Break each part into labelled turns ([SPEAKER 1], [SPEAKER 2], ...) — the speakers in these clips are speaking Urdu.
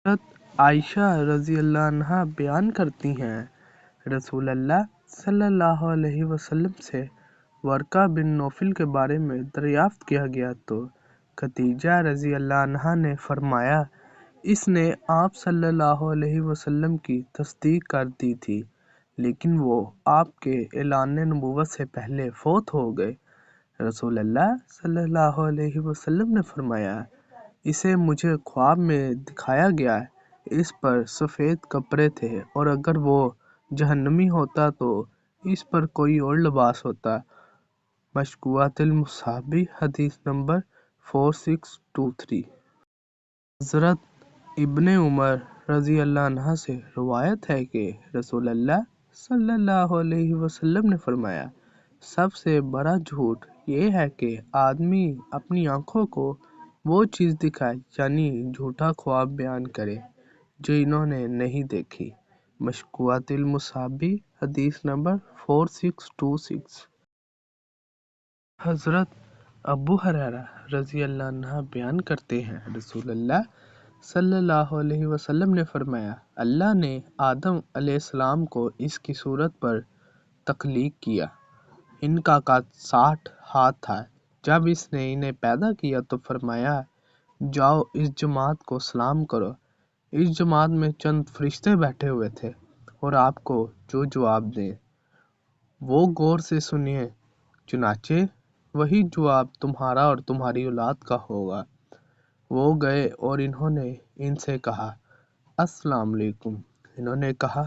[SPEAKER 1] حضرت عائشہ رضی اللہ عنہا بیان کرتی ہیں، رسول اللہ صلی اللہ علیہ وسلم سے ورقہ بن نوفل کے بارے میں دریافت کیا گیا تو خدیجہ رضی اللہ عنہا نے فرمایا، اس نے آپ صلی اللہ علیہ وسلم کی تصدیق کر دی تھی، لیکن وہ آپ کے اعلان نبوت سے پہلے فوت ہو گئے۔ رسول اللہ صلی اللہ علیہ وسلم نے فرمایا، اسے مجھے خواب میں دکھایا گیا، اس پر سفید کپڑے تھے اور اگر وہ جہنمی ہوتا تو اس پر کوئی اور لباس ہوتا۔ مشکوات المصابی حدیث نمبر 4623۔ حضرت ابن عمر رضی اللہ عنہ سے روایت ہے کہ رسول اللہ صلی اللہ علیہ وسلم نے فرمایا، سب سے بڑا جھوٹ یہ ہے کہ آدمی اپنی آنکھوں کو وہ چیز دکھائے، یعنی جھوٹا خواب بیان کرے جو انہوں نے نہیں دیکھی۔ مشکوات المصابی حدیث نمبر 4626۔ حضرت ابو ہریرہ رضی اللہ عنہ بیان کرتے ہیں، رسول اللہ صلی اللہ علیہ وسلم نے فرمایا، اللہ نے آدم علیہ السلام کو اس کی صورت پر تخلیق کیا، ان کا قد 60 ہاتھ تھا۔ جب اس نے انہیں پیدا کیا تو فرمایا، جاؤ اس جماعت کو سلام کرو۔ اس جماعت میں چند فرشتے بیٹھے ہوئے تھے اور آپ کو جو جواب دیں وہ غور سے سنیے، چنانچہ وہی جواب تمہارا اور تمہاری اولاد کا ہوگا۔ وہ گئے اور انہوں نے ان سے کہا، السلام علیکم۔ انہوں نے کہا،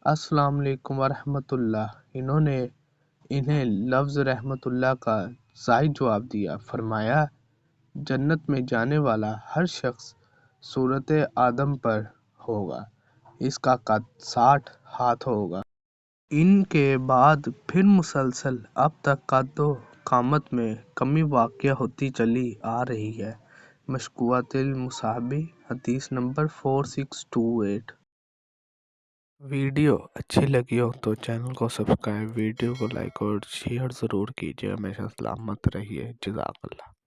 [SPEAKER 1] السلام علیکم ورحمۃ اللہ۔ انہوں نے انہیں لفظ رحمت اللہ کا زائد جواب دیا۔ فرمایا، جنت میں جانے والا ہر شخص صورت آدم پر ہوگا، اس کا قد 60 ہاتھ ہوگا۔ ان کے بعد پھر مسلسل اب تک قد و قامت میں کمی واقع ہوتی چلی آ رہی ہے۔ مشکوات المصابی حدیث نمبر 4628۔ ویڈیو اچھی لگی ہو تو چینل کو سبسکرائب، ویڈیو کو لائک اور شیئر ضرور کیجیے۔ ہمیشہ سلامت رہیے۔ جزاک اللہ۔